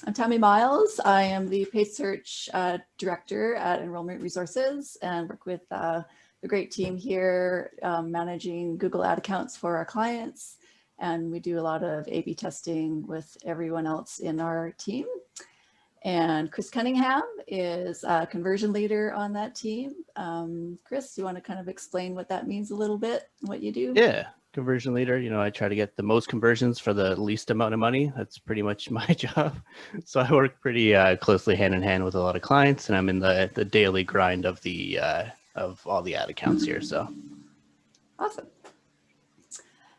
I'm Tammy Miles. I am the paid search director at Enrollment Resources and work with the great team here managing Google ad accounts for our clients. And we do a lot of A/B testing with everyone else in our team. And Chris Cunningham is a conversion leader on that team. Chris, you want to kind of explain what that means a little bit, what you do? Yeah, conversion leader. I try to get the most conversions for the least amount of money. That's pretty much my job. So I work pretty closely hand in hand with a lot of clients, and I'm in the daily grind of the of all the ad accounts here. So awesome.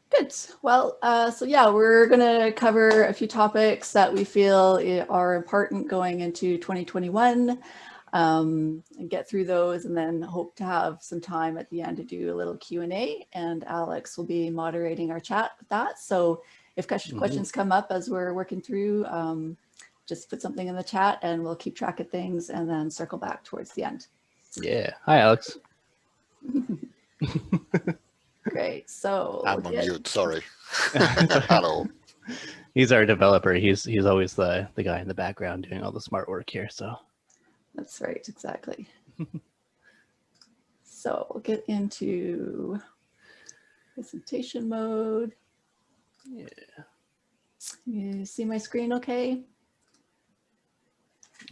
Good. Well, so yeah, we're going to cover a few topics that we feel are important going into 2021 and get through those, and then hope to have some time at the end to do a little Q&A, and Alex will be moderating our chat with that. So if questions come up as we're working through, just put something in the chat and we'll keep track of things and then circle back towards the end. Yeah. Hi, Alex. Great. So I'm on mute. Sorry. Hello. He's our developer. He's always the guy in the background doing all the smart work here. So that's right. Exactly. So we'll get into presentation mode. Yeah. You see my screen okay?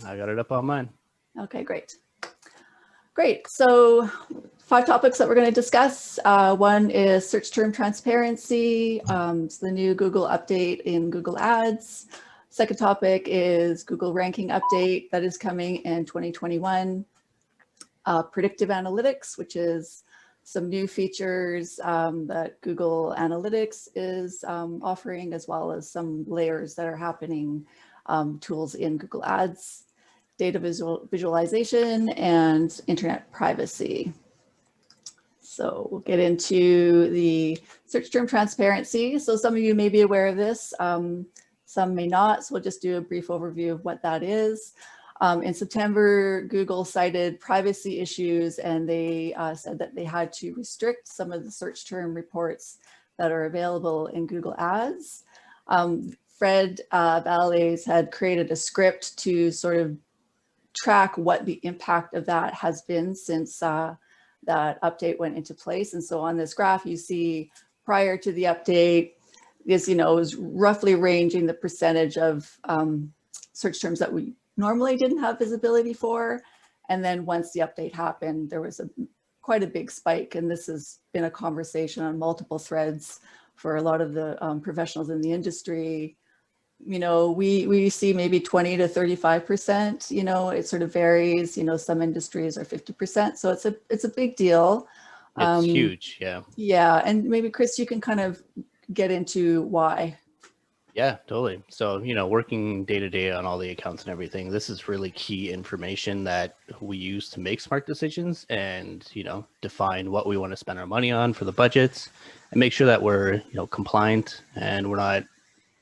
I got it up on mine. Okay, great. Great. So 5 topics that we're going to discuss. One is search term transparency. It's the new Google update in Google Ads. Second topic is Google ranking update that is coming in 2021. Predictive Analytics, which is some new features that Google Analytics is offering, as well as some layers that are happening, tools in Google Ads. Data visualization, and internet privacy. So we'll get into the search term transparency. So some of you may be aware of this, some may not. So we'll just do a brief overview of what that is. In September, Google cited privacy issues, and they said that they had to restrict some of the search term reports that are available in Google Ads. Fred Valles had created a script to sort of track what the impact of that has been since that update went into place. And so on this graph, you see prior to the update is, is roughly ranging the percentage of search terms that we normally didn't have visibility for. And then once the update happened, there was quite a big spike. And this has been a conversation on multiple threads for a lot of the professionals in the industry. We see maybe 20 to 35%, it sort of varies, some industries are 50%. So it's a big deal. It's huge. Yeah. Yeah. And maybe Chris, you can kind of get into why. Yeah, totally. So, working day to day on all the accounts and everything, this is really key information that we use to make smart decisions and, define what we want to spend our money on for the budgets and make sure that we're, compliant and we're not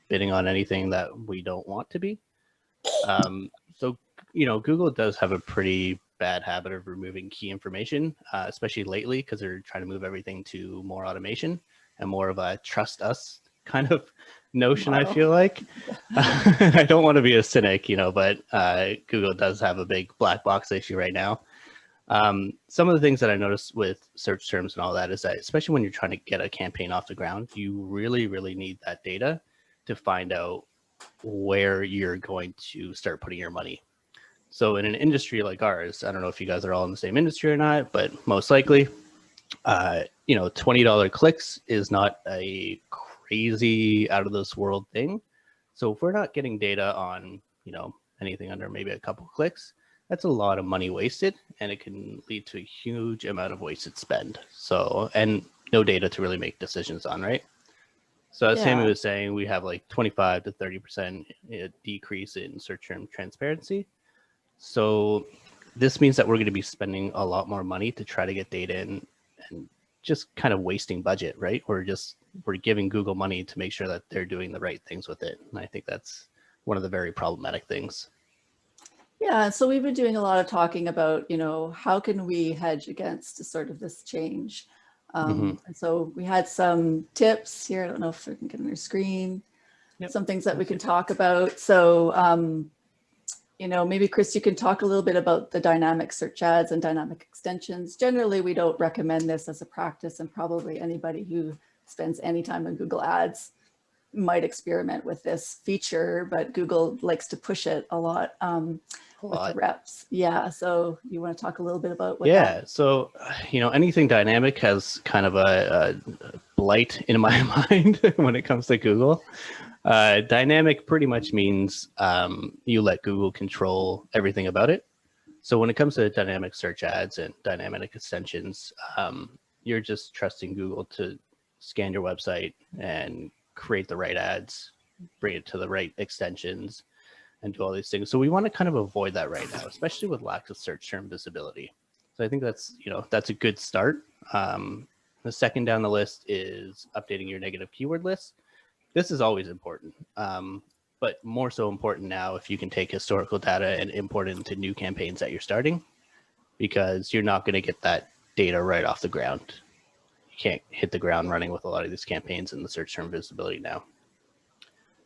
bidding on anything that we don't want to be. So, Google does have a pretty bad habit of removing key information, especially lately, because they're trying to move everything to more automation and more of a trust us kind of notion, I feel like. I don't want to be a cynic, but Google does have a big black box issue right now. Some of the things that I noticed with search terms and all that is that, especially when you're trying to get a campaign off the ground, you really, really need that data to find out where you're going to start putting your money. So in an industry like ours, I don't know if you guys are all in the same industry or not, but most likely, $20 clicks is not a crazy out of this world thing. So if we're not getting data on, anything under maybe a couple clicks, that's a lot of money wasted, and it can lead to a huge amount of wasted spend. So, and no data to really make decisions on, right? So as Tammy was saying, we have like 25 to 30% decrease in search term transparency. So this means that we're going to be spending a lot more money to try to get data in and just kind of wasting budget, right? We're giving Google money to make sure that they're doing the right things with it. And I think that's one of the very problematic things. Yeah, so we've been doing a lot of talking about, how can we hedge against sort of this change? And so we had some tips here. I don't know if I can get on your screen. Yep. some things that we can talk about. So, maybe Chris, you can talk a little bit about the dynamic search ads and dynamic extensions. Generally, we don't recommend this as a practice, and probably anybody who spends any time on Google Ads might experiment with this feature, but Google likes to push it a lot with the reps. Yeah, so you want to talk a little bit about what that... So, anything dynamic has kind of a blight in my mind when it comes to Google. Dynamic pretty much means you let Google control everything about it. So when it comes to dynamic search ads and dynamic extensions, you're just trusting Google to scan your website and create the right ads, bring it to the right extensions, and do all these things. So we want to kind of avoid that right now, especially with lack of search term visibility. So I think that's a good start. The second down the list is updating your negative keyword list. This is always important, but more so important now if you can take historical data and import it into new campaigns that you're starting, because you're not going to get that data right off the ground. You can't hit the ground running with a lot of these campaigns in the search term visibility now.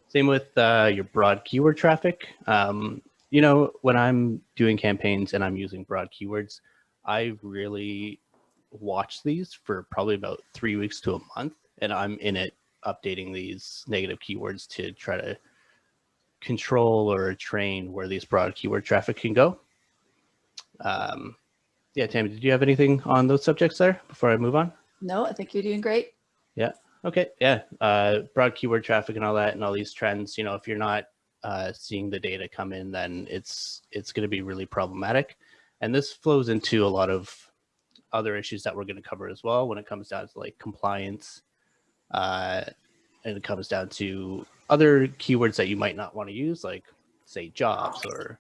Same with your broad keyword traffic. When I'm doing campaigns and I'm using broad keywords, I really watch these for probably about 3 weeks to a month, and I'm in it updating these negative keywords to try to control or train where these broad keyword traffic can go. Yeah, Tammy, did you have anything on those subjects there before I move on? No, I think you're doing great. Yeah. Okay. Yeah. Broad keyword traffic and all that, and all these trends, if you're not seeing the data come in, then it's going to be really problematic. And this flows into a lot of other issues that we're going to cover as well when it comes down to like compliance, and it comes down to other keywords that you might not want to use, like say jobs, or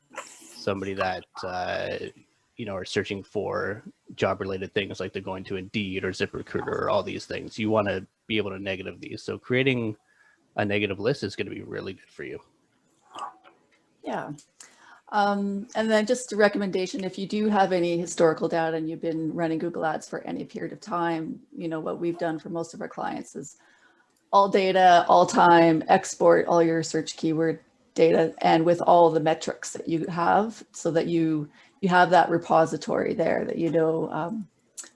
somebody that are searching for job related things, like they're going to Indeed or ZipRecruiter or all these things. You want to be able to negative these. So creating a negative list is going to be really good for you. Yeah. And then just a recommendation, if you do have any historical data and you've been running Google Ads for any period of time, what we've done for most of our clients is all data, all time, export all your search keyword data, and with all the metrics that you have, so that you have that repository there that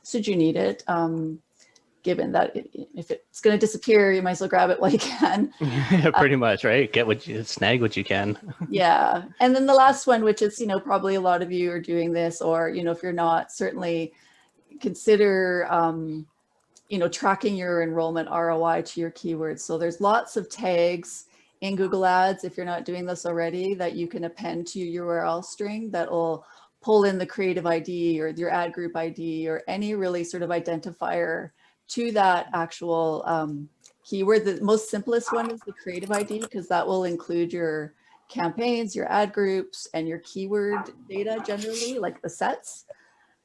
should you need it. Given that if it's going to disappear, you might as well grab it while you can. Yeah, pretty much, right? Snag what you can. Yeah. And then the last one, which is, probably a lot of you are doing this, or, if you're not, certainly consider, tracking your enrollment ROI to your keywords. So there's lots of tags in Google Ads, if you're not doing this already, that you can append to your URL string that will pull in the creative ID or your ad group ID or any really sort of identifier to that actual keyword. The most simplest one is the creative ID, because that will include your campaigns, your ad groups, and your keyword data generally, like the sets.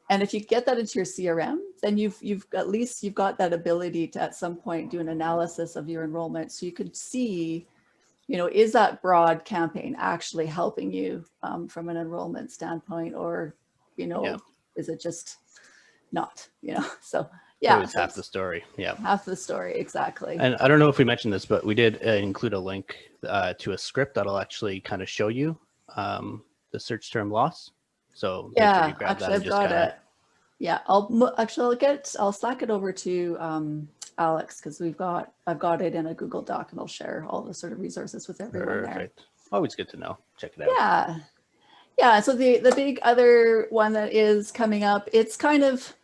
And if you get that into your CRM, then you've got that ability to at some point do an analysis of your enrollment, so you could see, is that broad campaign actually helping you from an enrollment standpoint, or is it just not? So yeah, it's half the story. Yeah, half the story, exactly. And I don't know if we mentioned this, but we did include a link to a script that'll actually kind of show you the search term loss. So yeah, make sure you grab actually, that. I've got it. Yeah, I'll Slack it over to Alex, because I've got it in a Google Doc, and I'll share all the sort of resources with everyone there. Perfect. Always good to know. Check it out. Yeah, yeah. So the big other one that is coming up, it's kind of,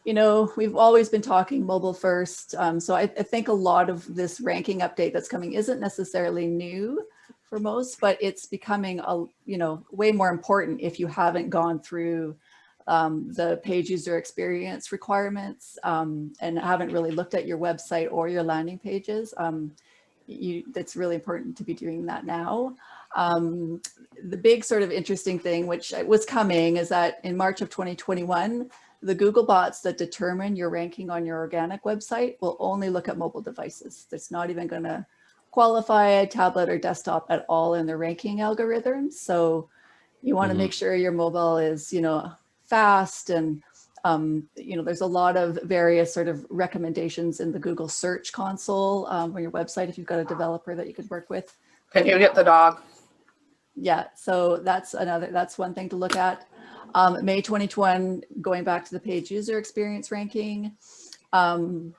we've always been talking mobile first. So I think a lot of this ranking update that's coming isn't necessarily new for most, but it's becoming way more important if you haven't gone through the page user experience requirements and haven't really looked at your website or your landing pages. That's really important to be doing that now. The big sort of interesting thing, which was coming, is that in March of 2021, the Google bots that determine your ranking on your organic website will only look at mobile devices. It's not even going to qualify a tablet or desktop at all in the ranking algorithms. So you want to make sure your mobile is, fast, and there's a lot of various sort of recommendations in the Google Search Console on your website, if you've got a developer that you could work with, Can you get the dog? Yeah, so that's one thing to look at. May 2021, going back to the page user experience ranking. Given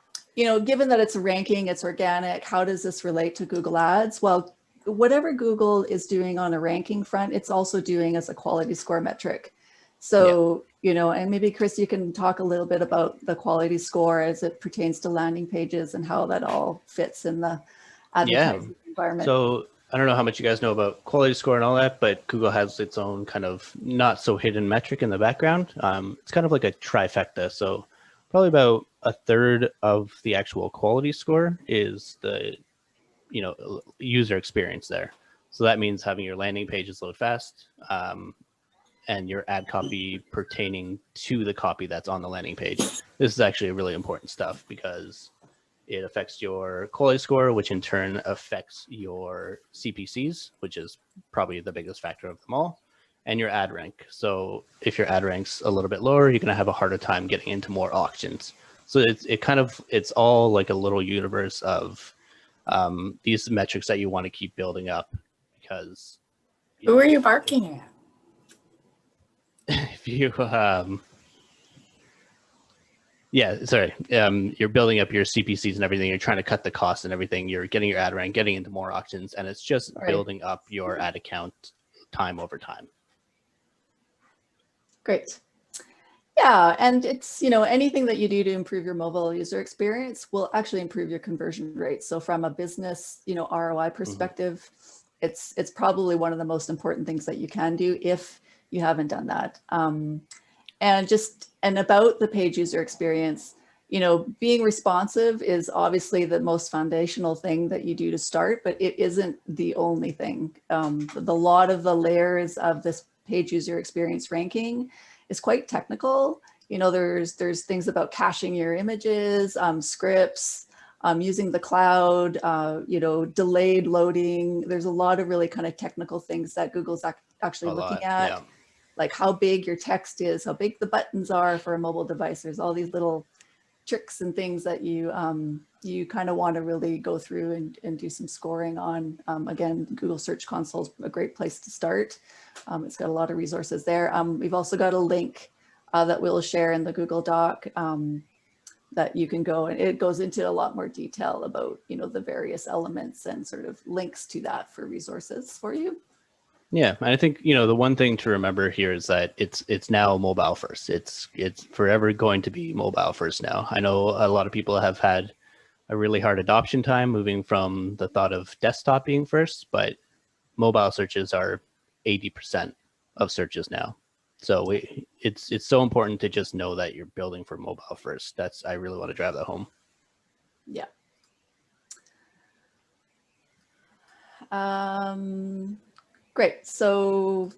that it's a ranking, it's organic, how does this relate to Google Ads? Well, whatever Google is doing on a ranking front, it's also doing as a quality score metric. So, and maybe Chris, you can talk a little bit about the quality score as it pertains to landing pages and how that all fits in the advertising environment. So I don't know how much you guys know about quality score and all that, but Google has its own kind of not so hidden metric in the background. It's kind of like a trifecta. So probably about a third of the actual quality score is the, user experience there. So that means having your landing pages load fast, and your ad copy pertaining to the copy that's on the landing page. This is actually really important stuff because it affects your quality score, which in turn affects your CPCs, which is probably the biggest factor of them all, and your ad rank. So if your ad rank's a little bit lower, you're going to have a harder time getting into more auctions. So it's all like a little universe of these metrics that you want to keep building up because. Who are you barking at? If you you're building up your CPCs and everything, you're trying to cut the costs and everything, you're getting your ad rank, getting into more auctions, and it's just building up your ad account time over time. Great. Yeah, and it's, anything that you do to improve your mobile user experience will actually improve your conversion rate. So from a business, ROI perspective, it's probably one of the most important things that you can do if you haven't done that. And about the page user experience, being responsive is obviously the most foundational thing that you do to start, but it isn't the only thing. The lot of the layers of this page user experience ranking is quite technical. There's things about caching your images, scripts, using the cloud, delayed loading. There's a lot of really kind of technical things that Google's actually looking at. Yeah. Like how big your text is, how big the buttons are for a mobile device. There's all these little tricks and things that you kind of want to really go through and do some scoring on. Again, Google Search Console is a great place to start. It's got a lot of resources there. We've also got a link that we'll share in the Google Doc that you can go, and it goes into a lot more detail about the various elements and sort of links to that for resources for you. Yeah, and I think the one thing to remember here is that it's now mobile first. It's forever going to be mobile first now. I know a lot of people have had a really hard adoption time moving from the thought of desktop being first, but mobile searches are 80% of searches now. So it's so important to just know that you're building for mobile first. I really want to drive that home. Yeah. Great. So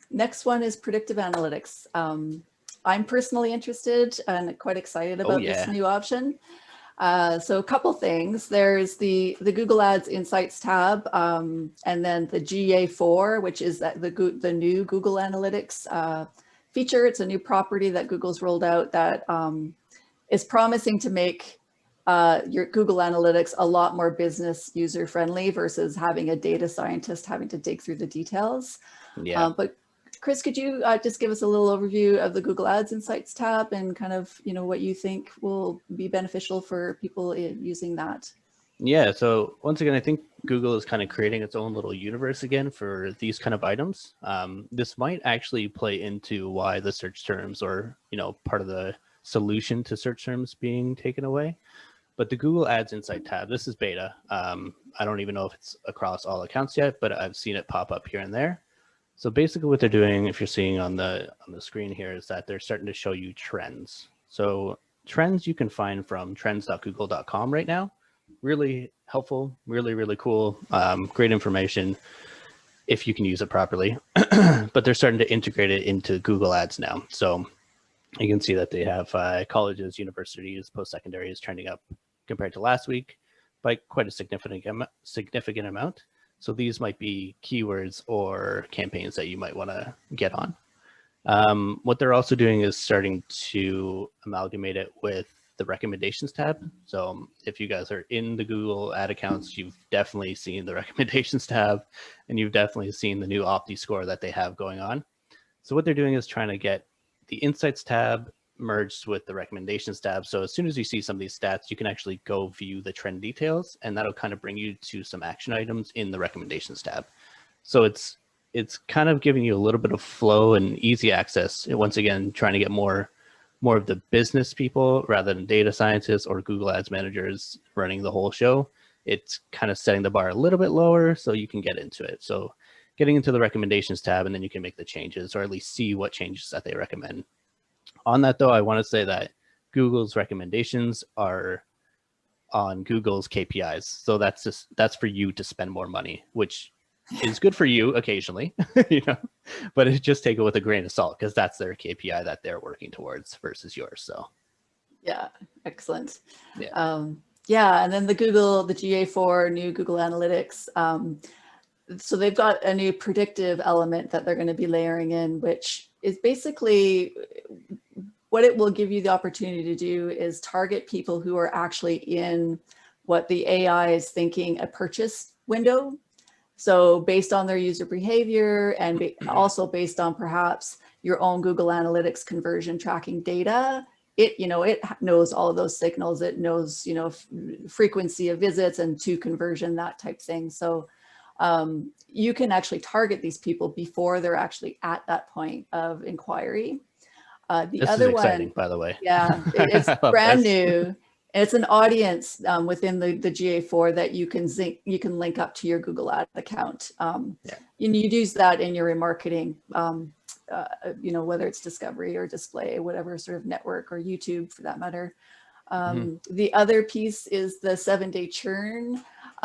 next one is predictive analytics. I'm personally interested and quite excited about this new option. So a couple things. There's the Google Ads Insights tab, and then the GA4, which is the new Google Analytics feature. It's a new property that Google's rolled out that is promising to make your Google Analytics a lot more business user friendly versus having a data scientist having to dig through the details. Yeah. But Chris, could you just give us a little overview of the Google Ads Insights tab and kind of, what you think will be beneficial for people using that? Yeah. So once again, I think Google is kind of creating its own little universe again for these kind of items. This might actually play into why the search terms are, part of the solution to search terms being taken away. But the Google Ads Insight tab, this is beta. I don't even know if it's across all accounts yet, but I've seen it pop up here and there. So basically what they're doing, if you're seeing on the screen here, is that they're starting to show you trends. So trends you can find from trends.google.com right now. Really helpful, really, really cool, great information if you can use it properly. But they're starting to integrate it into Google Ads now. So you can see that they have colleges, universities, post-secondaries trending up compared to last week by quite a significant amount. So these might be keywords or campaigns that you might want to get on. What they're also doing is starting to amalgamate it with the recommendations tab. So if you guys are in the Google ad accounts, you've definitely seen the recommendations tab, and you've definitely seen the new Opti score that they have going on. So what they're doing is trying to get the insights tab merged with the recommendations tab. So as soon as you see some of these stats, you can actually go view the trend details, and that'll kind of bring you to some action items in the recommendations tab. So it's kind of giving you a little bit of flow and easy access. Once again, trying to get more of the business people rather than data scientists or Google Ads managers running the whole show. It's kind of setting the bar a little bit lower so you can get into it. So getting into the recommendations tab, and then you can make the changes, or at least see what changes that they recommend. On that though, I want to say that Google's recommendations are on Google's KPIs. So that's for you to spend more money, which is good for you occasionally, you know, but just take it with a grain of salt, because that's their KPI that they're working towards versus yours. So Yeah, excellent. Yeah. Yeah, and then the GA4 new Google Analytics. So they've got a new predictive element that they're going to be layering in, which is basically what it will give you the opportunity to do is target people who are actually in what the AI is thinking a purchase window. So based on their user behavior, and also based on perhaps your own Google Analytics conversion tracking data, it knows all of those signals. It knows, frequency of visits and to conversion, that type thing. So you can actually target these people before they're actually at that point of inquiry. This is exciting, by the way. Yeah, it's brand new. It's an audience within the GA4 that you can link up to your Google Ad account. You use that in your remarketing, whether it's discovery or display, whatever sort of network, or YouTube for that matter. The other piece is the 7-day churn.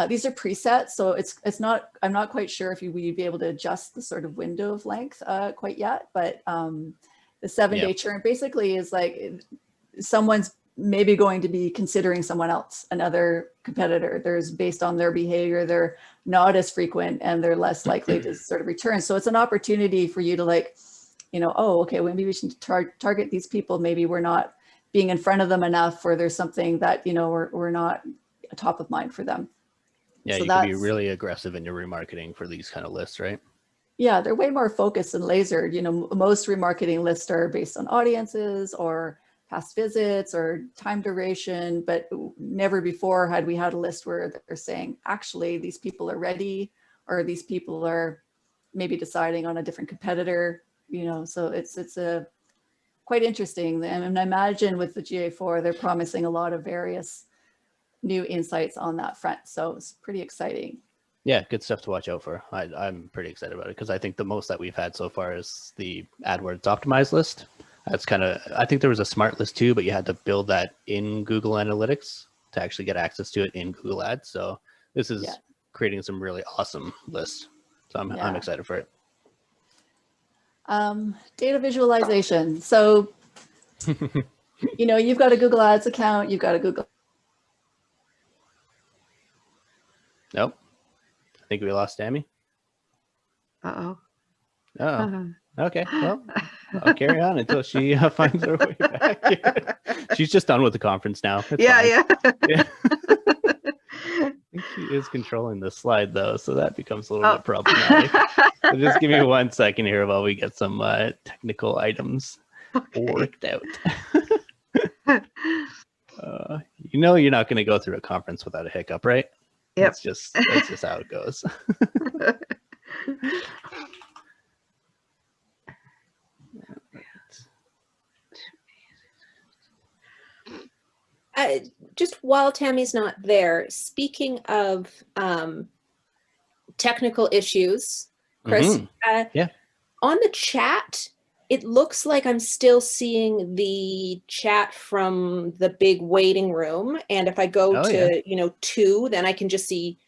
These are presets, so it's not. I'm not quite sure if we'd be able to adjust the sort of window of length quite yet, but the 7-day churn basically is like someone's maybe going to be considering someone else, another competitor. There's based on their behavior, they're not as frequent and they're less likely to sort of return. So it's an opportunity for you to oh, okay, well, maybe we should target these people. Maybe we're not being in front of them enough, or there's something that, we're not top of mind for them. Yeah, so you can be really aggressive in your remarketing for these kind of lists, right? Yeah, they're way more focused and lasered. Most remarketing lists are based on audiences or past visits or time duration, but never before had we had a list where they're saying, actually, these people are ready, or these people are maybe deciding on a different competitor, so it's quite interesting. And I imagine with the GA4, they're promising a lot of various new insights on that front. So it's pretty exciting. Yeah, good stuff to watch out for. I'm pretty excited about it, because I think the most that we've had so far is the AdWords optimized list. That's I think there was a smart list too, but you had to build that in Google Analytics to actually get access to it in Google Ads. So this is creating some really awesome lists. So I'm excited for it. Data visualization. So, you've got a Google Ads account, you've got a Google. Nope. I think we lost Tammy. Uh-oh. Uh-oh. Okay, well, I'll carry on until she finds her way back. She's just done with the conference now. It's yeah. I think she is controlling the slide, though, so that becomes a little bit problematic. So just give me 1 second here while we get some technical items worked out. You're not going to go through a conference without a hiccup, right? Yep. That's just how it goes. Just while Tammy's not there, speaking of technical issues, Chris, on the chat, it looks like I'm still seeing the chat from the big waiting room. And if I go to, 2, then I can just see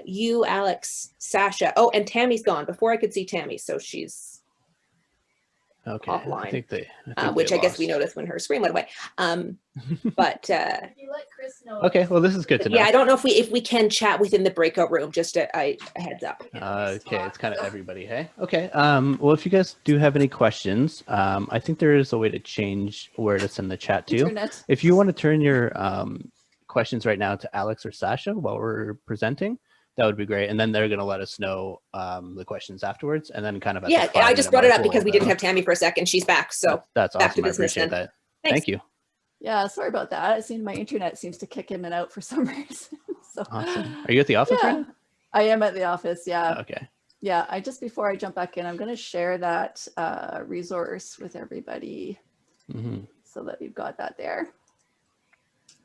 you, Alex, Sasha. Oh, and Tammy's gone before I could see Tammy. So she's Okay. I offline, think they, which I guess we lost. noticed when her screen went away. But You let Chris know. Okay, well, this is good to know. yeah, I don't know if we can chat within the breakout room. Just a heads up. Okay, it's kind of everybody, hey? Okay, well, if you guys do have any questions, I think there is a way to change where to send the chat to. Internet. If you want to turn your questions right now to Alex or Sasha while we're presenting, that would be great. And then they're going to let us know the questions afterwards. And then kind of at Yeah, the I just 5-minute brought it mark, up we'll because we wrap didn't it have up. Tammy for a second. She's back, so That's back awesome. to I business appreciate then. that. Thanks. Thank you. Yeah, sorry about that. It seemed my internet seems to kick in and out for some reason. So, Awesome. Are you at the office right yeah, now? I am at the office. Yeah. Okay. Yeah. Just before I jump back in, I'm going to share that resource with everybody Mhm. so that you've got that there.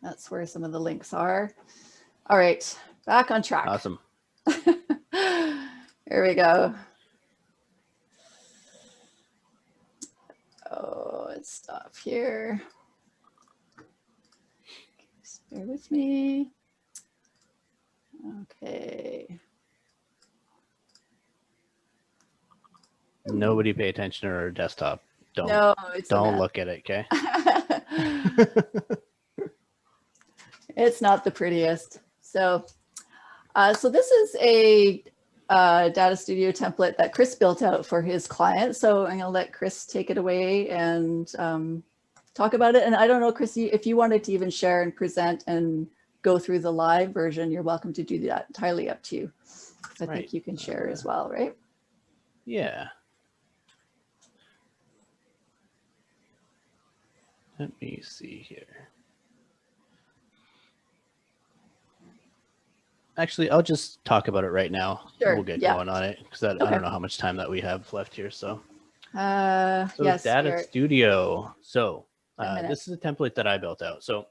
That's where some of the links are. All right, back on track. Awesome. Here we go. Oh, it's stuff here. Just bear with me. Okay. Nobody pay attention to our desktop. No, it's a Don't mess. look at it, okay? It's not the prettiest. So, so this is a Data Studio template that Chris built out for his client. So I'm gonna let Chris take it away and talk about it. And I don't know, Chris, if you wanted to even share and present and go through the live version, you're welcome to do that. Entirely up to you. I Right. think you can share as well, right? Yeah. Let me see here. Actually, I'll just talk about it right now. Sure, We'll get yeah. going on it because I Okay. don't know how much time that we have left here. So Yes. Data you're- Studio. So A minute. this is a template that I built out. So,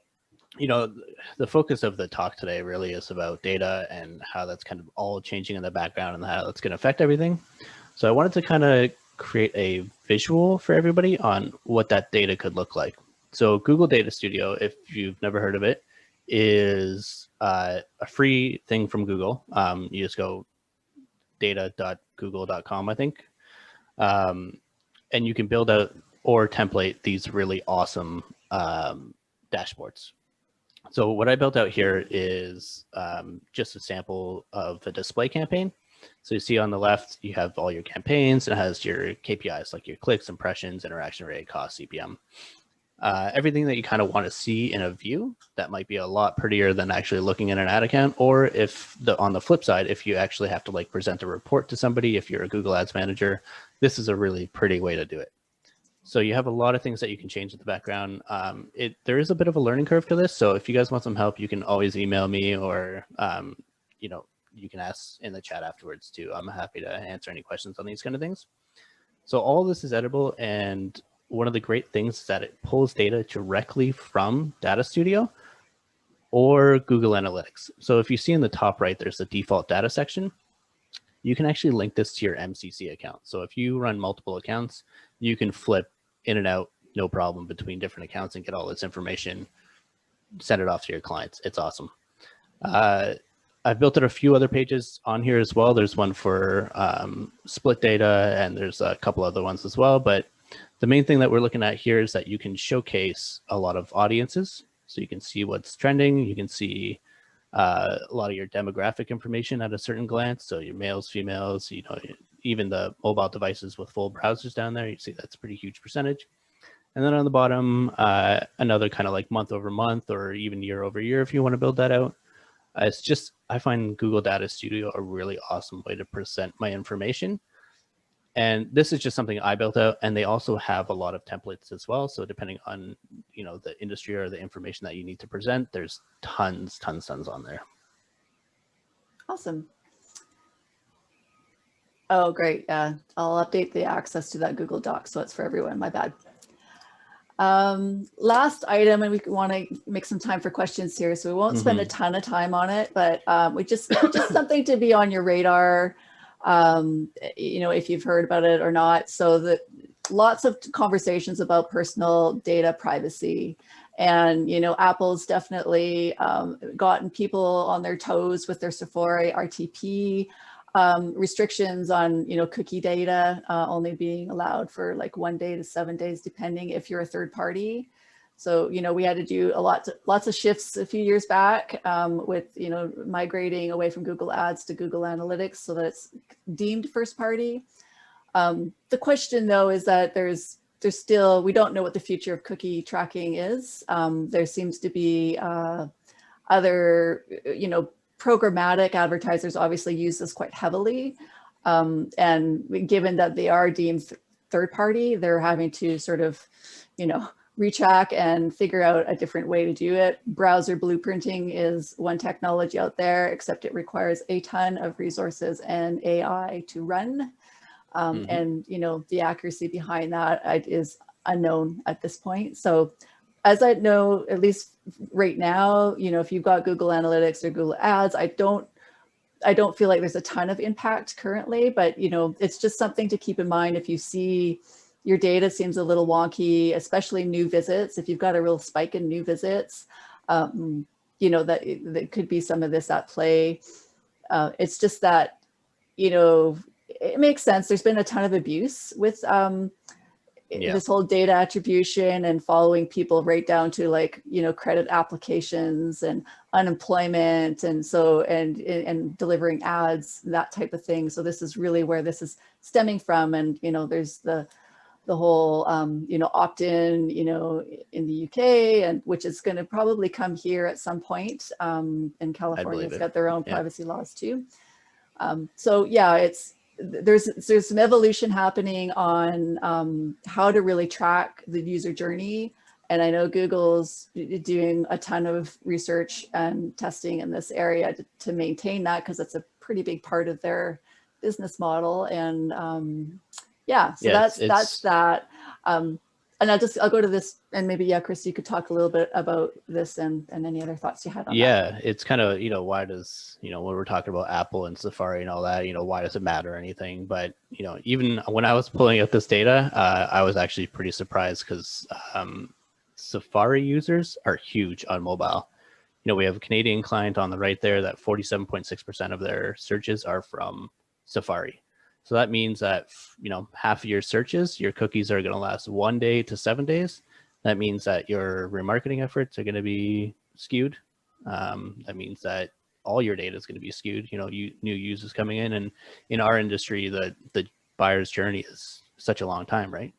you know, the focus of the talk today really is about data and how that's kind of all changing in the background and how that's going to affect everything. So I wanted to kind of create a visual for everybody on what that data could look like. So Google Data Studio, if you've never heard of it, is a free thing from Google. You just go data.google.com, I think. And you can build out or template these really awesome dashboards. So what I built out here is just a sample of a display campaign. So you see on the left, you have all your campaigns. It has your KPIs like your clicks, impressions, interaction rate, cost, CPM. Everything that you kind of want to see in a view that might be a lot prettier than actually looking at an ad account. Or if on the flip side, if you actually have to like present a report to somebody, if you're a Google Ads manager, this is a really pretty way to do it. So you have a lot of things that you can change in the background. There is a bit of a learning curve to this. So if you guys want some help, you can always email me or, you know, you can ask in the chat afterwards too. I'm happy to answer any questions on these kind of things. So all this is editable. And one of the great things is that it pulls data directly from Data Studio or Google Analytics. So if you see in the top right, there's the default data section. You can actually link this to your MCC account. So if you run multiple accounts, you can flip in and out, no problem, between different accounts and get all this information, send it off to your clients. It's awesome. I've built out a few other pages on here as well. There's one for split data, and there's a couple other ones as well. But the main thing that we're looking at here is that you can showcase a lot of audiences. So you can see what's trending. You can see a lot of your demographic information at a certain glance. So your males, females, you know, even the mobile devices with full browsers down there, you see that's a pretty huge percentage. And then on the bottom, another kind of like month over month or even year over year, if you want to build that out. It's just, I find Google Data Studio a really awesome way to present my information. And this is just something I built out, and they also have a lot of templates as well. So depending on, you know, the industry or the information that you need to present, there's tons on there. Awesome. Oh, great. Yeah, I'll update the access to that Google Doc so it's for everyone. My bad. Last item, and we want to make some time for questions here, so we won't spend a ton of time on it, but we just something to be on your radar, you know, if you've heard about it or not. So lots of conversations about personal data privacy, and you know, Apple's definitely gotten people on their toes with their Sephora RTP. restrictions on, cookie data only being allowed for like 1 day to 7 days, depending if you're a third party. So, we had to do lots of shifts a few years back with, migrating away from Google Ads to Google Analytics so that it's deemed first party. The question though is that there's still, we don't know what the future of cookie tracking is. There seems to be other, programmatic advertisers obviously use this quite heavily. And given that they are deemed third party, they're having to sort of, retrack and figure out a different way to do it. Browser blueprinting is one technology out there, except it requires a ton of resources and AI to run. And, the accuracy behind that is unknown at this point. So as I know, at least right now, if you've got Google Analytics or Google Ads, I don't feel like there's a ton of impact currently, but, it's just something to keep in mind if you see your data seems a little wonky, especially new visits. If you've got a real spike in new visits, that could be some of this at play. It's just that, it makes sense. There's been a ton of abuse with this whole data attribution and following people right down to like, credit applications and unemployment. And so, and delivering ads, that type of thing. So this is really where this is stemming from. And, there's the whole, opt-in, in the UK, and which is going to probably come here at some point. And California's got their own privacy laws too. So yeah, there's some evolution happening on how to really track the user journey. And I know Google's doing a ton of research and testing in this area to maintain that, because it's a pretty big part of their business model. And that's that. And I'll go to this, and maybe, Chris, you could talk a little bit about this and any other thoughts you had on that. Yeah, it's kind of, why does, when we're talking about Apple and Safari and all that, why does it matter or anything? But, even when I was pulling up this data, I was actually pretty surprised because Safari users are huge on mobile. We have a Canadian client on the right there that 47.6% of their searches are from Safari. So that means that, half of your searches, your cookies are going to last 1 day to 7 days. That means that your remarketing efforts are going to be skewed. That means that all your data is going to be skewed, new users coming in. And in our industry, the buyer's journey is such a long time, right?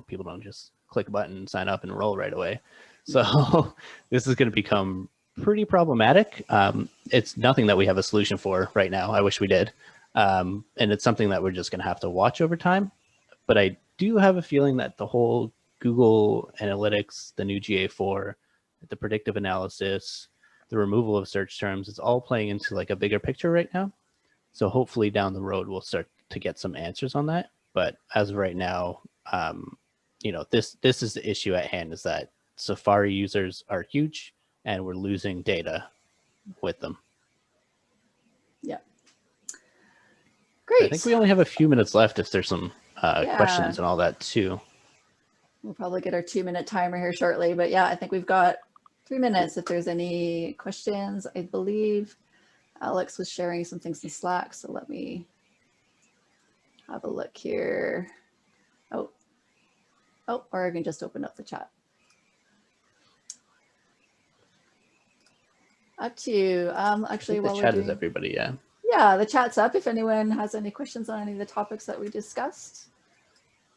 People don't just click a button and sign up and roll right away. So this is going to become pretty problematic. It's nothing that we have a solution for right now. I wish we did. And it's something that we're just going to have to watch over time. But I do have a feeling that the whole Google Analytics, the new GA4, the predictive analysis, the removal of search terms, it's all playing into like a bigger picture right now. So hopefully down the road, we'll start to get some answers on that. But as of right now, this is the issue at hand, is that Safari users are huge and we're losing data with them. Yeah. Great. I think we only have a few minutes left if there's some questions and all that too. We'll probably get our 2-minute timer here shortly, but yeah, I think we've got 3 minutes if there's any questions. I believe Alex was sharing some things in Slack, so let me have a look here. Oh, or I can just open up the chat. Up to you. Actually, the chat is everybody, yeah. Yeah, the chat's up. If anyone has any questions on any of the topics that we discussed,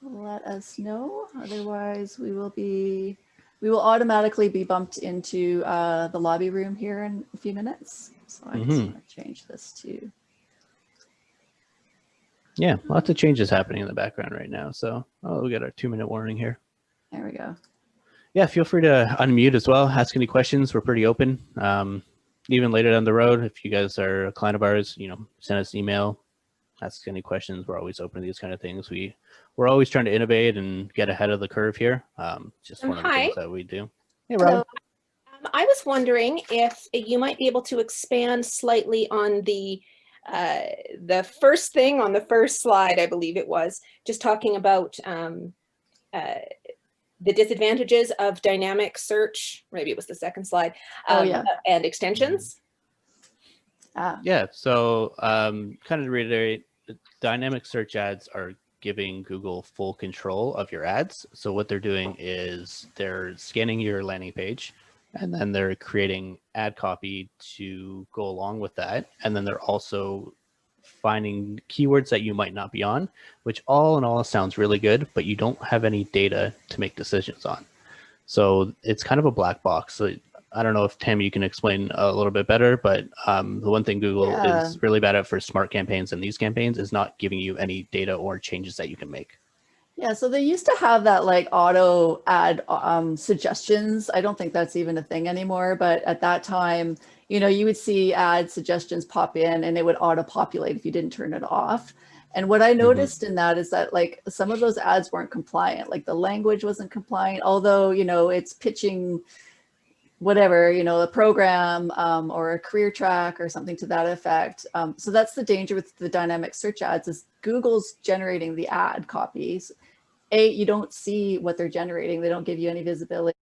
let us know. Otherwise, we will automatically be bumped into the lobby room here in a few minutes. So I just want to change this to. Yeah, lots of changes happening in the background right now. So, we got our 2-minute warning here. There we go. Yeah, feel free to unmute as well. Ask any questions. We're pretty open. Even later down the road, if you guys are a client of ours, send us an email, ask any questions. We're always open to these kind of things. We're always trying to innovate and get ahead of the curve here. Just one of the things that we do. Hey, Rob. I was wondering if you might be able to expand slightly on the first thing on the first slide, I believe it was, just talking about the disadvantages of dynamic search. Maybe it was the second slide. And extensions. Yeah. So kind of to reiterate, dynamic search ads are giving Google full control of your ads. So what they're doing is they're scanning your landing page, and then they're creating ad copy to go along with that. And then they're also finding keywords that you might not be on, which all in all sounds really good, but you don't have any data to make decisions on. So it's kind of a black box. So I don't know if Tammy, you can explain a little bit better, but the one thing Google is really bad at for smart campaigns and these campaigns is not giving you any data or changes that you can make. Yeah, so they used to have that like auto ad suggestions. I don't think that's even a thing anymore, but at that time, you know, you would see ad suggestions pop in and it would auto populate if you didn't turn it off. And what I noticed in that is that like some of those ads weren't compliant, like the language wasn't compliant, although, you know, it's pitching whatever, you know, a program or a career track or something to that effect. So that's the danger with the dynamic search ads is Google's generating the ad copies. You don't see what they're generating. They don't give you any visibility.